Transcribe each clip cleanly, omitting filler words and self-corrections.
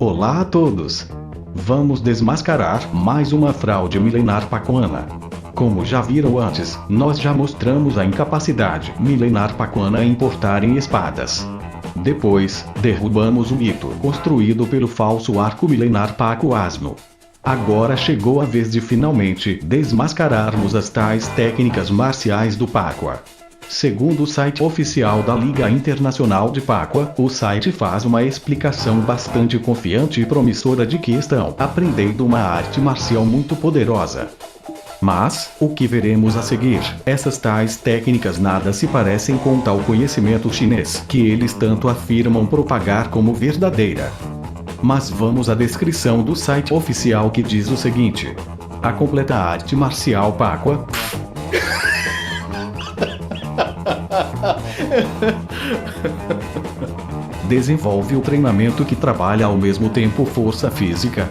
Olá a todos! Vamos desmascarar mais uma fraude milenar pacuana. Como já viram antes, nós já mostramos a incapacidade milenar pacuana em portarem espadas. Depois, derrubamos o mito construído pelo falso arco milenar Paco Asno. Agora chegou a vez de finalmente desmascararmos as tais técnicas marciais do Pacua. Segundo o site oficial da Liga Internacional de Pacua, o site faz uma explicação bastante confiante e promissora de que estão aprendendo uma arte marcial muito poderosa. Mas, o que veremos a seguir, essas tais técnicas nada se parecem com tal conhecimento chinês que eles tanto afirmam propagar como verdadeira. Mas vamos à descrição do site oficial que diz o seguinte: a completa arte marcial Pacua desenvolve o treinamento que trabalha ao mesmo tempo força física,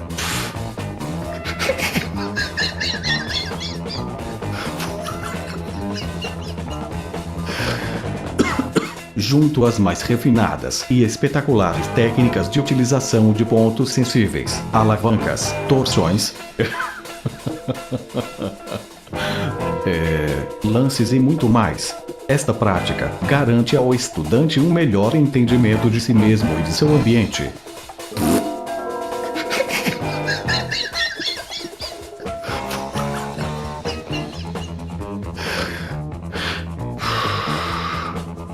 junto às mais refinadas e espetaculares técnicas de utilização de pontos sensíveis, alavancas, torções, lances e muito mais. Esta prática garante ao estudante um melhor entendimento de si mesmo e de seu ambiente.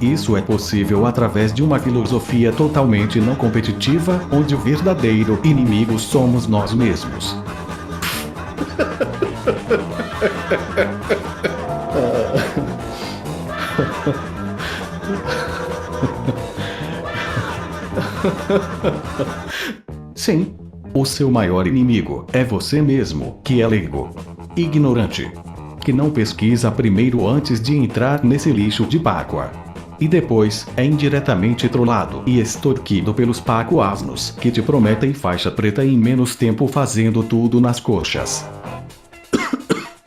Isso é possível através de uma filosofia totalmente não competitiva, onde o verdadeiro inimigo somos nós mesmos. Sim, o seu maior inimigo é você mesmo, que é leigo, ignorante, que não pesquisa primeiro antes de entrar nesse lixo de Pacua. E depois é indiretamente trollado e extorquido pelos pacuasnos que te prometem faixa preta em menos tempo fazendo tudo nas coxas.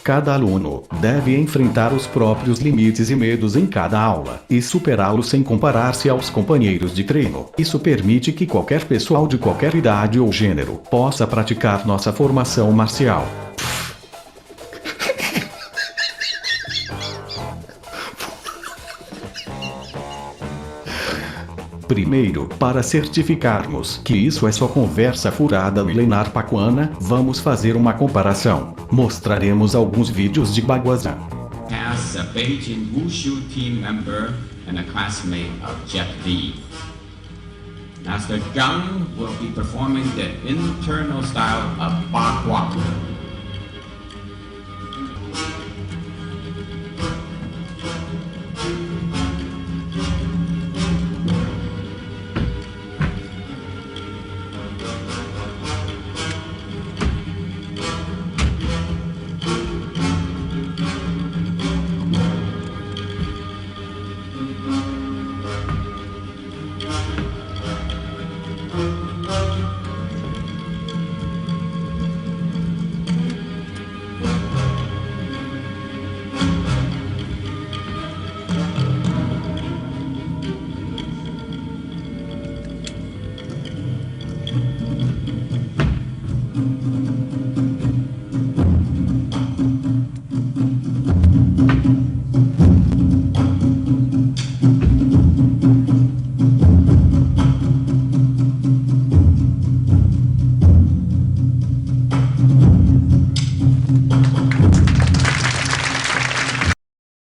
Cada aluno deve enfrentar os próprios limites e medos em cada aula e superá-los sem comparar-se aos companheiros de treino. Isso permite que qualquer pessoal de qualquer idade ou gênero possa praticar nossa formação marcial. Primeiro, para certificarmos que isso é só conversa furada milenar pacuana, vamos fazer uma comparação. Mostraremos alguns vídeos de Baguazhang. As a Beijing Wushu team member and a classmate of Jet Li. Master Zhang will be performing the internal style of Pacua.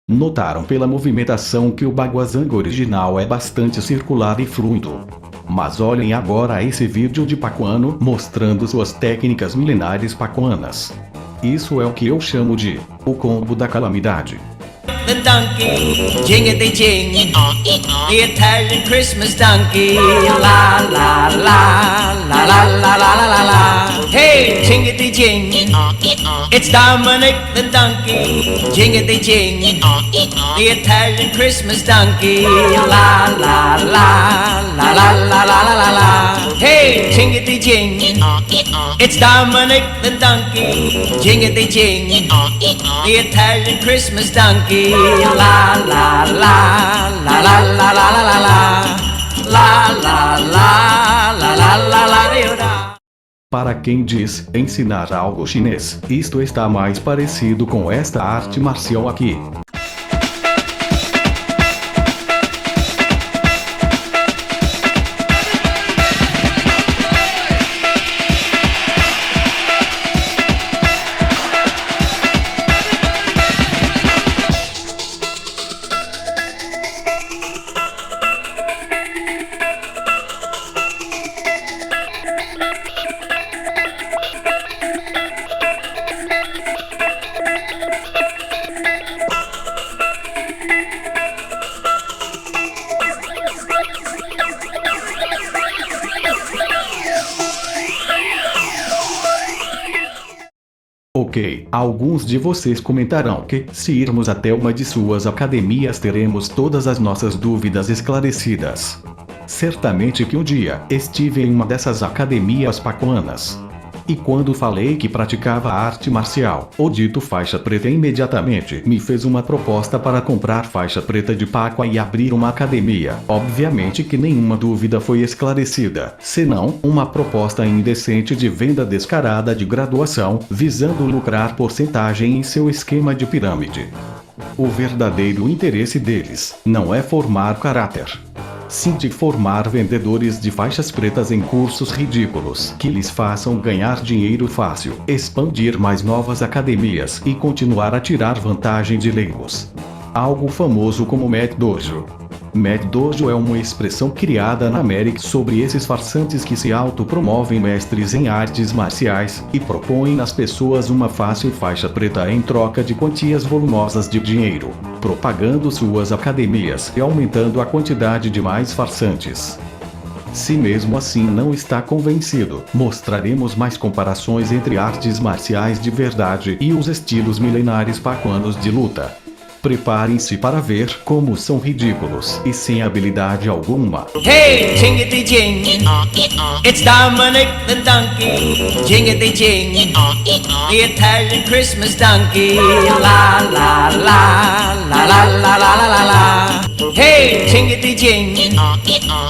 Notaram pela movimentação que o Baguazhang original é bastante circular e fluido. Mas olhem agora esse vídeo de pacuano mostrando suas técnicas milenares pacuanas. Isso é o que eu chamo de o combo da calamidade. The donkey, jing-a-dee-jing, the Italian Christmas donkey, la la la, la la la la la la la. Hey, jing-a-dee-jing, it's Dominic the donkey, jing-a-dee-jing, the Italian Christmas donkey, la la la, la la la la la la la. Hey, jing-a-dee-jing, it's Dominic the donkey, jing-a-dee-jing, the Italian Christmas donkey. La la la la la la la la la la la la la la la la la la Para quem diz ensinar algo chinês, isto está mais parecido com esta arte marcial aqui. Ok, alguns de vocês comentarão que, se irmos até uma de suas academias, teremos todas as nossas dúvidas esclarecidas. Certamente que um dia estive em uma dessas academias pacuanas. E quando falei que praticava arte marcial, o dito faixa preta imediatamente me fez uma proposta para comprar faixa preta de Pacua e abrir uma academia. Obviamente que nenhuma dúvida foi esclarecida, senão uma proposta indecente de venda descarada de graduação, visando lucrar porcentagem em seu esquema de pirâmide. O verdadeiro interesse deles não é formar caráter, sim de formar vendedores de faixas pretas em cursos ridículos que lhes façam ganhar dinheiro fácil, expandir mais novas academias e continuar a tirar vantagem de leigos. Algo famoso como Mad Dojo. Mad Dojo é uma expressão criada na América sobre esses farsantes que se autopromovem mestres em artes marciais e propõem às pessoas uma fácil faixa preta em troca de quantias volumosas de dinheiro, propagando suas academias e aumentando a quantidade de mais farsantes. Se mesmo assim não está convencido, mostraremos mais comparações entre artes marciais de verdade e os estilos milenares pacuanos de luta. Preparem-se para ver como são ridículos e sem habilidade alguma. Hey, jingity jing, it's Dominic the donkey. Jingity jing, the Italian Christmas donkey. La la la la la la la la la. Hey, jingity jing,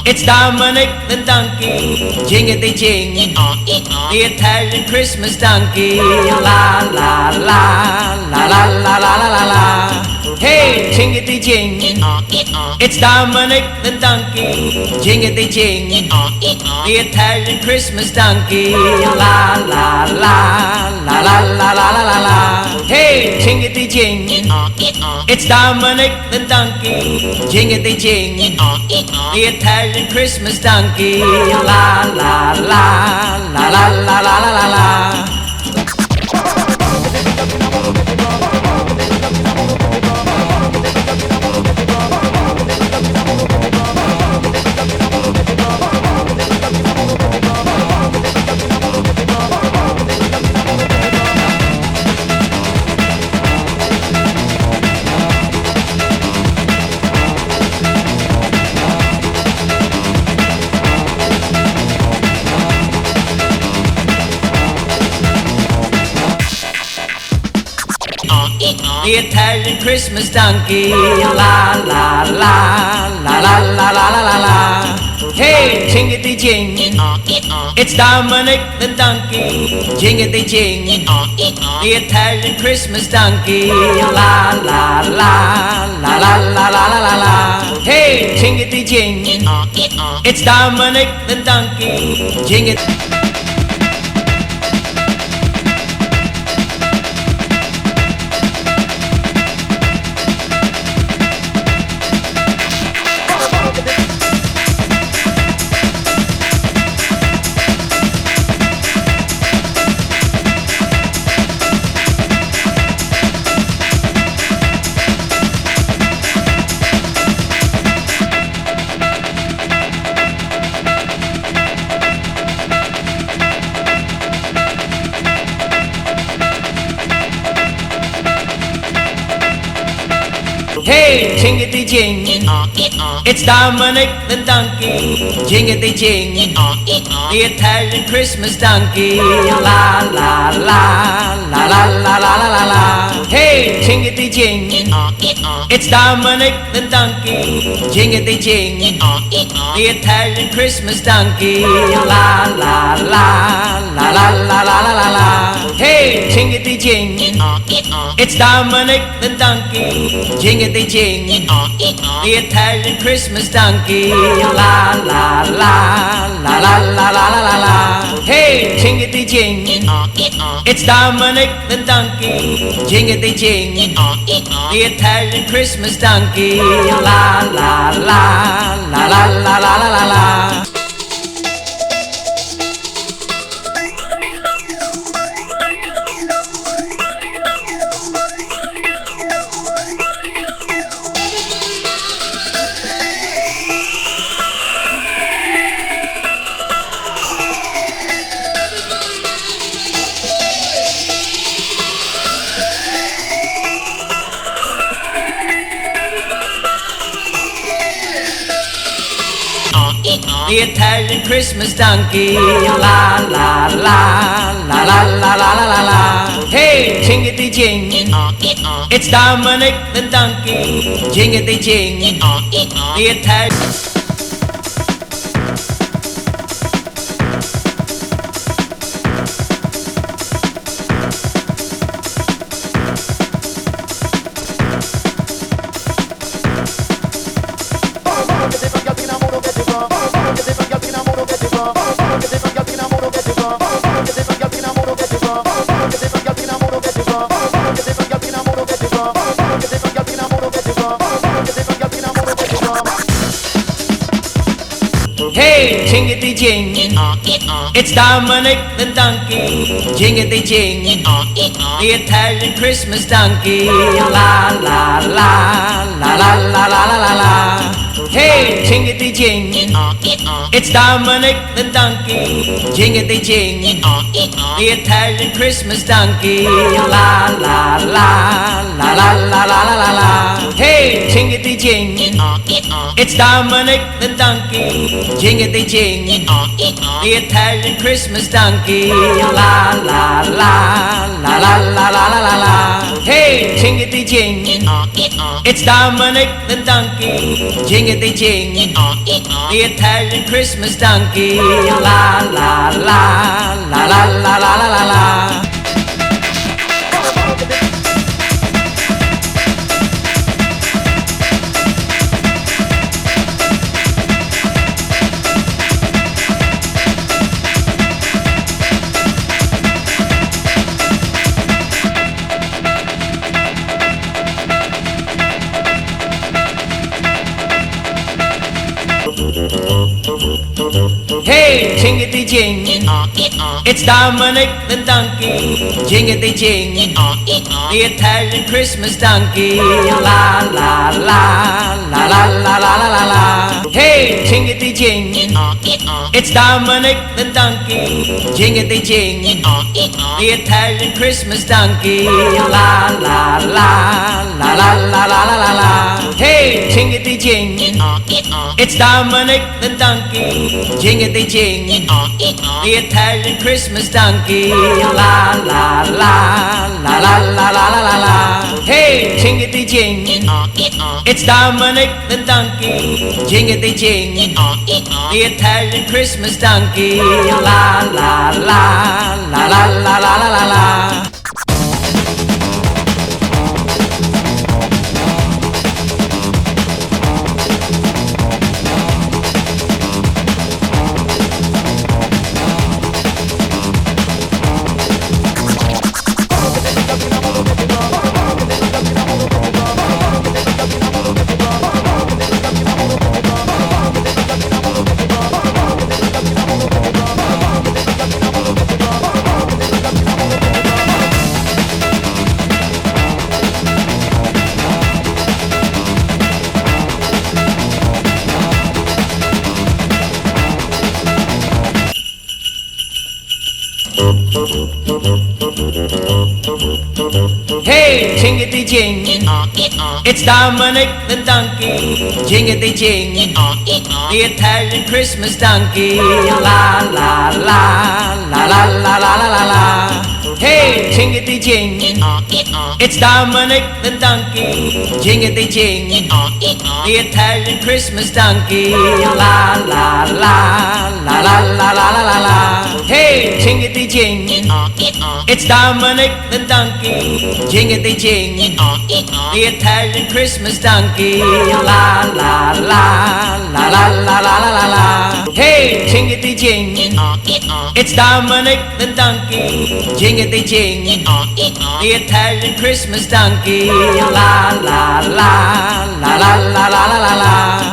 it's Dominic the donkey. Jingity jing, the Italian Christmas donkey. La la la la la la la la la. Hey, jingity jing, it's Dominic the donkey. Jingity jing, the Italian Christmas donkey. La la la la la la la la la. Hey, jingity jing, it's Dominic the donkey. Jingity jing, the Italian Christmas donkey. La la la la la la la la la. The Italian Christmas donkey. La la la la la la la la la. Hey, jingity jing, it's Dominic the donkey. Jingity jing, the Italian Christmas donkey. La la la la la la la la la. Hey, jingity jing, it's Dominic the donkey. Jingity. Hey, jingity jing, it's Dominic the donkey. Jingity jing, the Italian Christmas donkey. La la la la la la la la la. Hey, jingity jing, it's Dominic the donkey. Jingity jing, the Italian Christmas donkey. La la la la la la la la la. Hey, jingity jing, it's Dominic the donkey. Jingity jing, the Italian Christmas donkey. La la la la la la la la la. Hey, jingity jing, it's Dominic the donkey. Jingity jing, the Italian Christmas donkey. La la la la la la la la la. The Italian Christmas donkey. La la la la la la la la la. Hey, jingity jing, it's Dominic the donkey. Jingity jing, the Italian. Hey, jingity jing, it's Dominic the donkey. Jingity jing, the Italian Christmas donkey. La la la la la la la la la. Hey, jingity jing, it's Dominic the donkey. Jingity jing, the Italian Christmas donkey. La la la la la la la la la. Hey, jingity jing, it's Dominic the donkey. Jingity jing, the Italian Christmas donkey. La la la la la la la la la. Hey, jingity jing, it's Dominic the donkey. Jingity jing, the Italian Christmas donkey. La la la la la la la la la. Hey, jingity jing, it's Dominic the donkey. Jingity jing, the Italian Christmas donkey. La la la la la la la la la. Hey, jingity jing, it's Dominic the donkey. Jingity jing, the Italian Christmas donkey. La la la la la la la la la. Hey, jingity jing, it's Dominic the donkey. Jingity jing, the Italian Christmas donkey. La la la la la la la la la. Hey, jingity jing, it's Dominic the donkey. Jingity jing, the Italian Christmas donkey. La la la la la la la la la. Hey, jingity jing, it's Dominic the donkey. Jingity jing, the Italian Christmas donkey. La la la la la la la la la. Hey, jingity jing, it's Dominic the donkey. Jingity jing, the Italian Christmas donkey. La la la la la la la la la. Hey, jingity jing, it's Dominic the donkey. Jingity jing, the Italian Christmas donkey. La la la la la la la la la. Hey, jingity jing, it's Dominic the donkey. Jingity jing, the Italian Christmas donkey. La la la la la la la la la.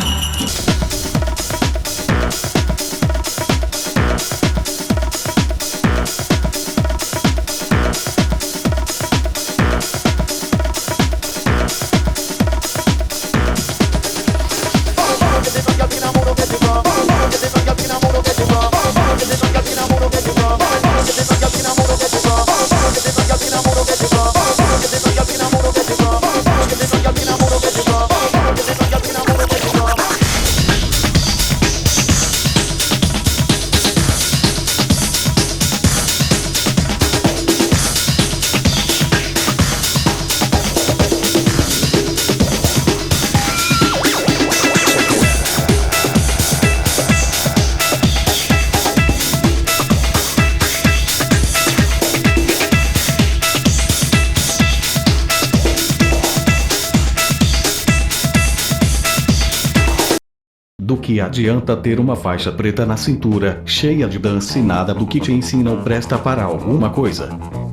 Do que adianta ter uma faixa preta na cintura, cheia de dança e nada do que te ensinam presta para alguma coisa?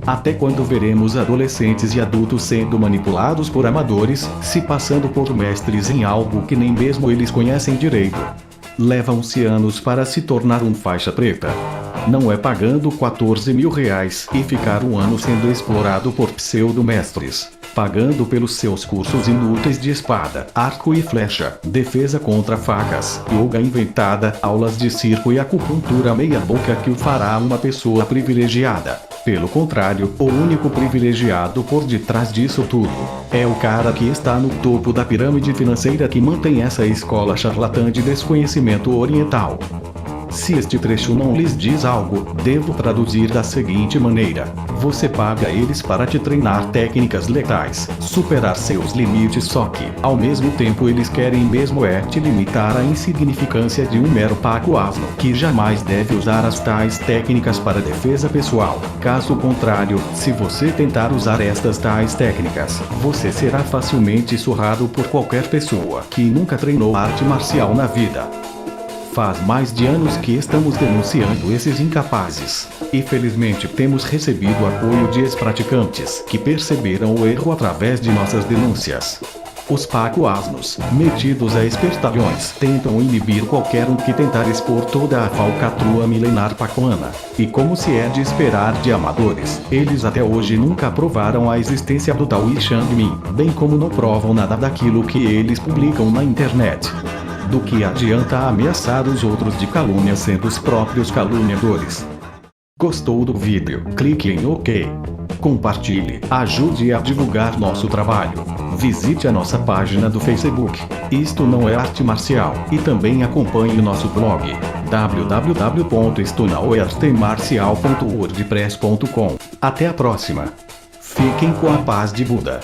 Até quando veremos adolescentes e adultos sendo manipulados por amadores, se passando por mestres em algo que nem mesmo eles conhecem direito? Levam-se anos para se tornar um faixa preta. Não é pagando 14 mil reais e ficar um ano sendo explorado por pseudo-mestres, pagando pelos seus cursos inúteis de espada, arco e flecha, defesa contra facas, yoga inventada, aulas de circo e acupuntura meia-boca que o fará uma pessoa privilegiada. Pelo contrário, o único privilegiado por detrás disso tudo é o cara que está no topo da pirâmide financeira que mantém essa escola charlatã de desconhecimento oriental. Se este trecho não lhes diz algo, devo traduzir da seguinte maneira: você paga eles para te treinar técnicas letais, superar seus limites, só que, ao mesmo tempo, eles querem mesmo te limitar à insignificância de um mero paco asno, que jamais deve usar as tais técnicas para defesa pessoal. Caso contrário, se você tentar usar estas tais técnicas, você será facilmente surrado por qualquer pessoa que nunca treinou arte marcial na vida. Faz mais de anos que estamos denunciando esses incapazes, e felizmente temos recebido apoio de ex-praticantes que perceberam o erro através de nossas denúncias. Os paco-asnos, metidos a espertalhões, tentam inibir qualquer um que tentar expor toda a falcatrua milenar pacoana, e como se é de esperar de amadores, eles até hoje nunca provaram a existência do Tao e Changmin, bem como não provam nada daquilo que eles publicam na internet. Do que adianta ameaçar os outros de calúnia sendo os próprios caluniadores? Gostou do vídeo? Clique em OK. Compartilhe, ajude a divulgar nosso trabalho. Visite a nossa página do Facebook, Isto Não É Arte Marcial, e também acompanhe o nosso blog, www.istonaueartemarcial.wordpress.com. Até a próxima. Fiquem com a paz de Buda.